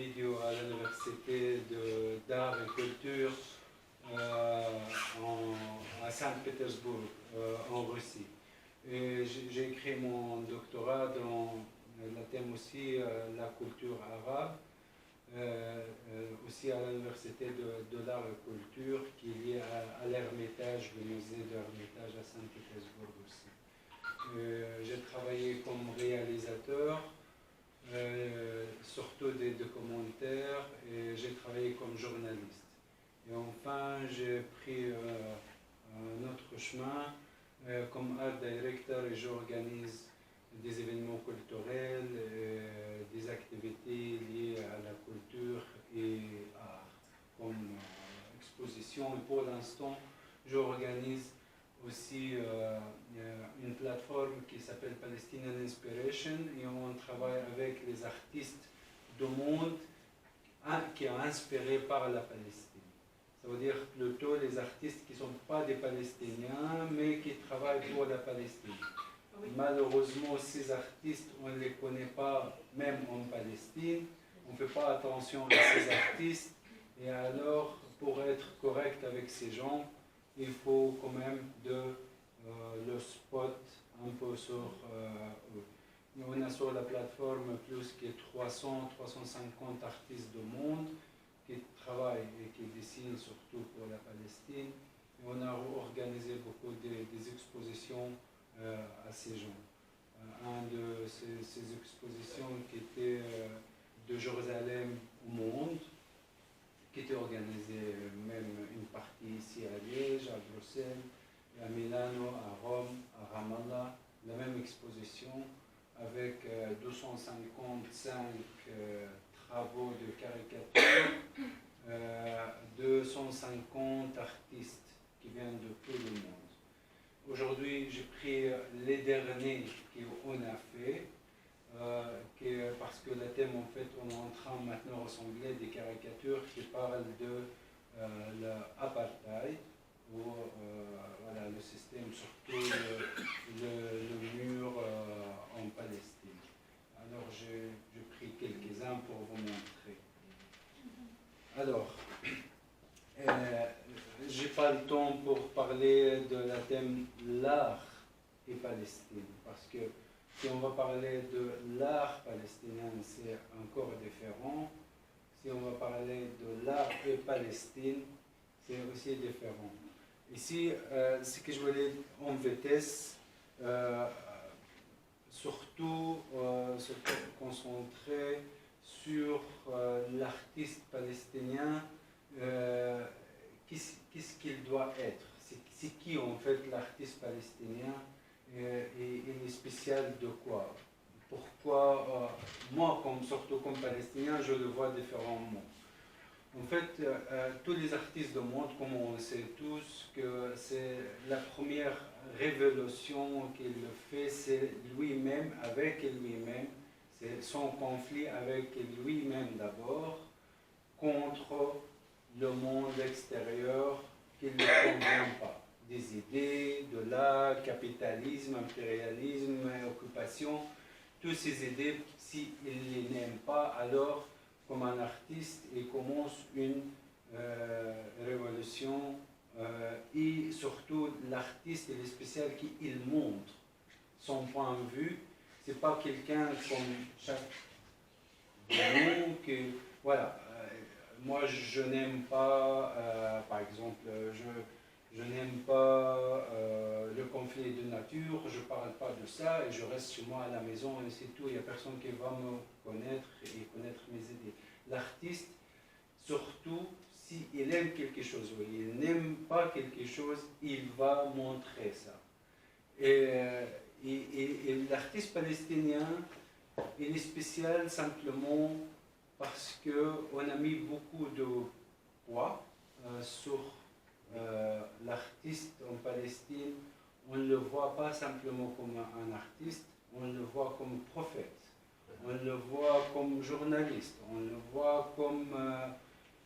vidéo à l'université d'art et culture à Saint-Pétersbourg, en Russie. Et j'ai écrit mon doctorat dans le thème aussi la culture arabe, aussi à l'université de l'art et culture qui est liée à l'Ermitage, le musée de l'Ermitage à Saint-Pétersbourg aussi. J'ai travaillé comme réalisateur, surtout des documentaires, et j'ai travaillé comme journaliste. Et enfin, j'ai pris un autre chemin comme art director et j'organise des événements culturels, des activités liées à la culture et art, comme exposition. Et pour l'instant, j'organise aussi une plateforme qui s'appelle Palestinian Inspiration et on travaille avec les artistes du monde qui sont inspirés par la Palestine. Ça veut dire plutôt les artistes qui ne sont pas des Palestiniens mais qui travaillent pour la Palestine. Oui. Malheureusement, ces artistes, on ne les connaît pas même en Palestine, on ne fait pas attention à ces artistes et alors pour être correct avec ces gens, il faut quand même le spot un peu sur eux. On a sur la plateforme plus que 300-350 artistes du monde qui travaillent et qui dessinent surtout pour la Palestine. Et on a organisé beaucoup des expositions à ces gens. Un de ces expositions qui était de Jérusalem au monde, qui était organisé même une partie ici à Liège, à Bruxelles, à Milano, à Rome, à Ramallah, la même exposition avec 255 travaux de caricature, 250 artistes qui viennent de tout le monde. Aujourd'hui, j'ai pris les derniers qu'on a fait, parce que le thème, en fait, on est en train maintenant de rassembler des caricatures qui parlent de l'apartheid, ou voilà, le système, surtout le mur en Palestine. Alors, j'ai pris quelques-uns pour vous montrer. Alors, j'ai pas le temps pour parler de la thème l'art et Palestine, parce que si on va parler de l'art palestinien, c'est encore différent. Si on va parler de l'art et Palestine, c'est aussi différent. Ici, ce que je voulais en vitesse, surtout se concentrer sur l'artiste palestinien, qu'est-ce qu'il doit être, c'est qui en fait l'artiste palestinien et il est spécial de quoi? Pourquoi moi, surtout comme palestinien, je le vois différemment. En fait, tous les artistes du monde, comme on le sait tous, que c'est la première révolution qu'il fait, c'est lui-même, avec lui-même, c'est son conflit avec lui-même d'abord, contre le monde extérieur qui ne lui convient pas. Des idées, de l'art, capitalisme, impérialisme, occupation, toutes ces idées, s'il ne les n'aime pas, alors, comme un artiste, il commence une révolution et surtout l'artiste, il est spécial qu'il montre son point de vue. Ce n'est pas quelqu'un comme chaque nous que, voilà, moi je n'aime pas, par exemple, je n'aime pas le conflit de nature, je ne parle pas de ça et je reste chez moi à la maison et c'est tout, il n'y a personne qui va me connaître et connaître mes idées. L'artiste, surtout, s'il aime quelque chose ou il n'aime pas quelque chose, il va montrer ça. Et l'artiste palestinien, il est spécial simplement parce qu'on a mis beaucoup de poids sur l'artiste en Palestine. On ne le voit pas simplement comme un artiste, on le voit comme prophète, on le voit comme journaliste, on le voit comme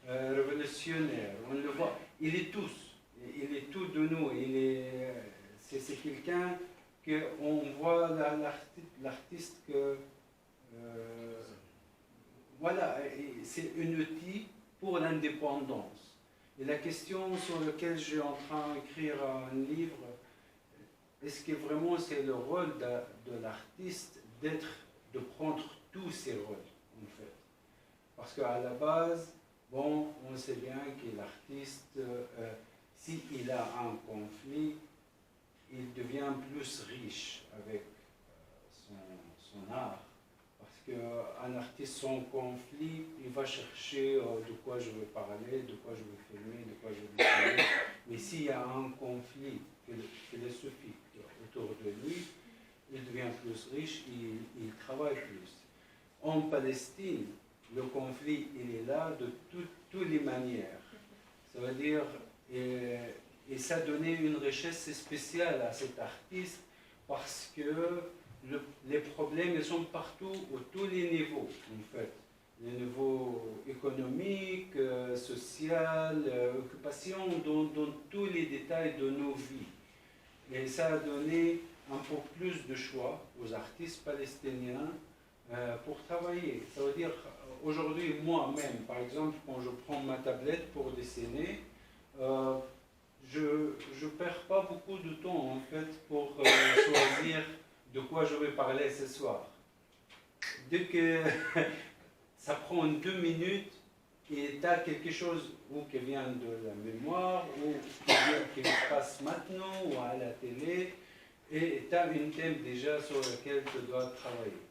révolutionnaire, on le voit, il est tous, il est tout de nous, c'est quelqu'un qu'on voit l'artiste que voilà, c'est un outil pour l'indépendance. Et la question sur laquelle je suis en train d'écrire un livre, est-ce que vraiment c'est le rôle de l'artiste de prendre tous ses rôles, en fait? Parce qu'à la base, bon, on sait bien que l'artiste, s'il a un conflit, il devient plus riche avec son art. Parce qu'un artiste sans conflit, il va chercher de quoi je veux parler, de quoi je veux filmer, de quoi je veux dessiner. Mais s'il y a un conflit philosophique autour de lui, il devient plus riche, il travaille plus. En Palestine, le conflit, il est là de toutes les manières. Ça veut dire, et ça donnait une richesse spéciale à cet artiste parce que les problèmes ils sont partout, à tous les niveaux, en fait. Les niveaux économiques, social, occupation, dans tous les détails de nos vies. Et ça a donné un peu plus de choix aux artistes palestiniens pour travailler. Ça veut dire, aujourd'hui, moi-même, par exemple, quand je prends ma tablette pour dessiner, je ne perds pas beaucoup de temps, en fait, pour choisir de quoi je vais parler ce soir. Dès que ça prend 2 minutes et tu as quelque chose ou qui vient de la mémoire ou qui passe maintenant ou à la télé, et tu as un thème déjà sur lequel tu dois travailler.